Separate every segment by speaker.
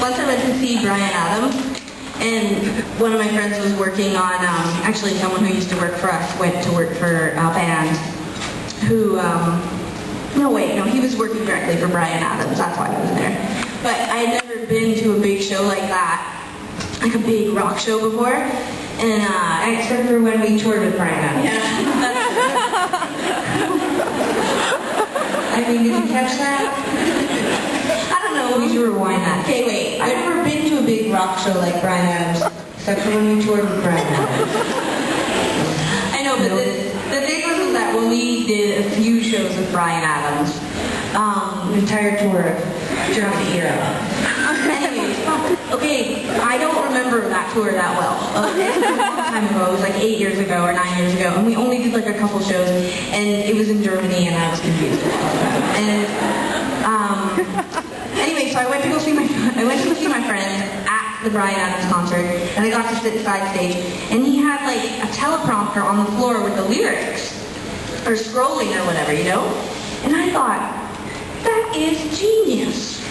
Speaker 1: once I went to see Bryan Adams, and one of my friends was working on, actually someone who used to work for us went to work for a band who, he was working directly for Bryan Adams, that's why I was there. But I had never been to a big show like that, like a big rock show before, and except for when we toured with Bryan Adams. Yeah. I mean, did you catch that? I don't know, we should rewind that. Okay, wait, I've never been to a big rock show like Bryan Adams, except for when we toured with Bryan Adams. I know, but the thing was that when we did a few shows with Bryan Adams, the entire tour of Germany, Europe. Anyways, okay, I don't remember that tour that well. Okay, it was a long time ago, it was like 8 years ago or 9 years ago, and we only did like a couple shows, and it was in Germany, and I was confused. And, anyway, so I went to go see my friend at the Bryan Adams concert, and I got to sit side stage, and he had like a teleprompter on the floor with the lyrics, or scrolling or whatever, you know? And I thought, that is genius.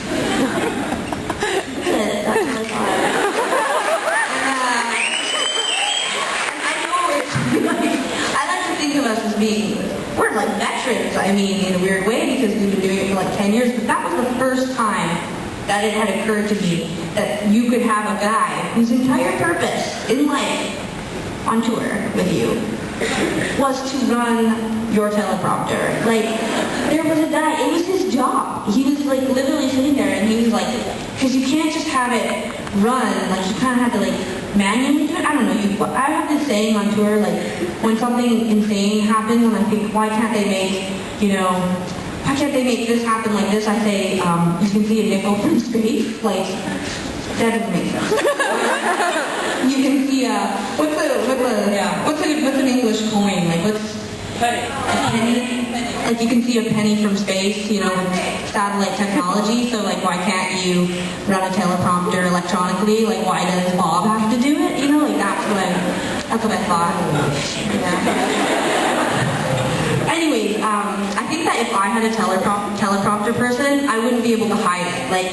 Speaker 1: That's what I thought. And I know I like to think of us as being, we're like veterans, I mean, in a weird way, because we've been doing it for like 10 years, but that was the first time that it had occurred to me that you could have a guy whose entire purpose in life on tour with you was to run your teleprompter. Like, there was a guy, it was his job. He was like literally sitting there and he was like, because you can't just have it run, like you kind of have to like manually do it. I don't know, I have this saying on tour, like when something insane happens and I think, why can't they make, why can't they make this happen like this? I say, you can see a nickel from space. Like, that doesn't make sense. You can see what's an English coin? Like, what's penny? A penny? Like, you can see a penny from space, with satellite technology. So, like, why can't you run a teleprompter electronically? Like, why does Bob have to do it? Like, that's what I thought. Yeah. Anyways, I think that if I had a teleprompter person, I wouldn't be able to hide it. Like,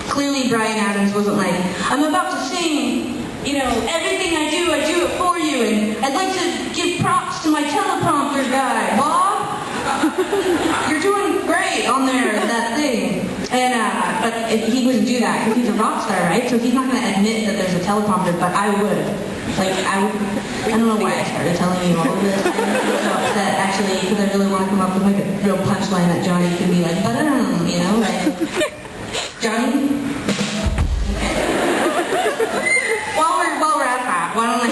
Speaker 1: clearly Bryan Adams wasn't like, I'm about to sing, everything I do it for you, and I'd like to give props to my teleprompter guy, Bob. You're doing great on there, that thing. And, but if he wouldn't do that, because he's a rock star, right? So he's not going to admit that there's a teleprompter, but I would. Like, I don't know why I started telling you all of this. I'm so upset, actually, because I really want to come up with like a real punchline that Johnny can be like, badum, like, Johnny? While we're at that, why don't I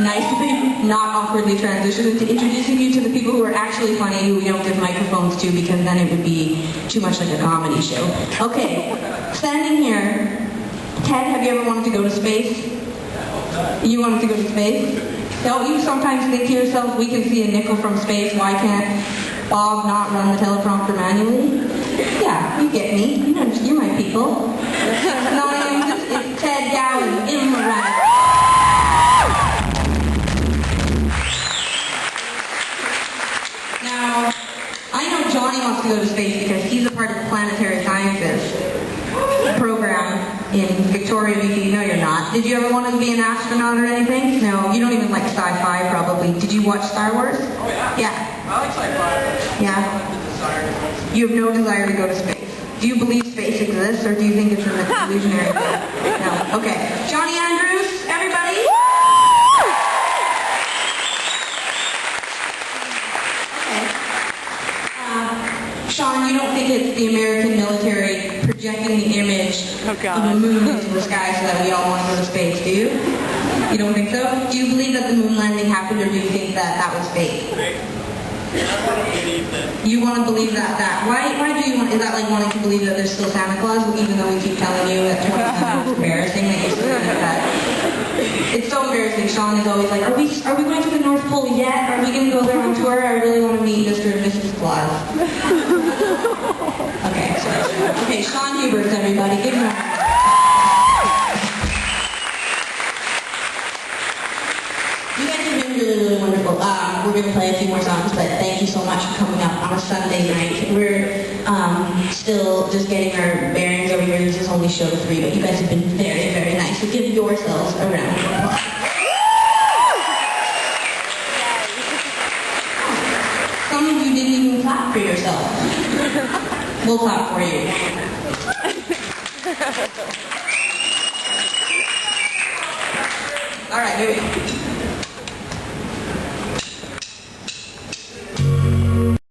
Speaker 1: nicely, not awkwardly transition into introducing you to the people who are actually funny, who we don't give microphones to, because then it would be too much like a comedy show. Okay, standing here, Ted, have you ever wanted to go to space? You wanted to go to space? Don't you sometimes think to yourself, we can see a nickel from space, why can't Bob not run the teleprompter manually? Yeah, you get me. You're my people. No, it's Ted Gowan in the right. Now, I know Johnny wants to go to space because he's a part of the Planetary Sciences program in Victoria, BC. No, you're not. Did you ever want to be an astronaut or anything? No, you don't even like sci-fi, probably. Did you watch Star Wars?
Speaker 2: Oh, yeah.
Speaker 1: Yeah.
Speaker 2: I like sci-fi.
Speaker 1: Yeah. You have no desire to go to space. Do you believe space exists, or do you think it's an illusionary thing? No. Okay. Johnny Andrews, everybody? Shaun, you don't think it's the American military projecting the image of the moon into the sky so that we all want to go to space, do you? You don't think so? Do you believe that the moon landing happened, or do you think that that was fake?
Speaker 2: I want to believe that.
Speaker 1: You want to believe that? Why do you want, is that like wanting to believe that there's still Santa Claus, even though we keep telling you that it's embarrassing that you still think that? It's so embarrassing. Shaun is always like, are we going to the North Pole yet? Are we going to go there on tour? I really want to meet Mr. and Mrs. Claus. Okay, sorry. Okay, Shaun Huberts, everybody. Give him a round. You guys have been really, really wonderful. We're going to play a few more songs, but thank you so much for coming up on a Sunday night. We're still just getting our bearings over here. There's just a only showed 3, but you guys have been very, very nice. So give yourselves a round of applause. Some of you didn't even clap for yourself. We'll clap for you. All right, here we go.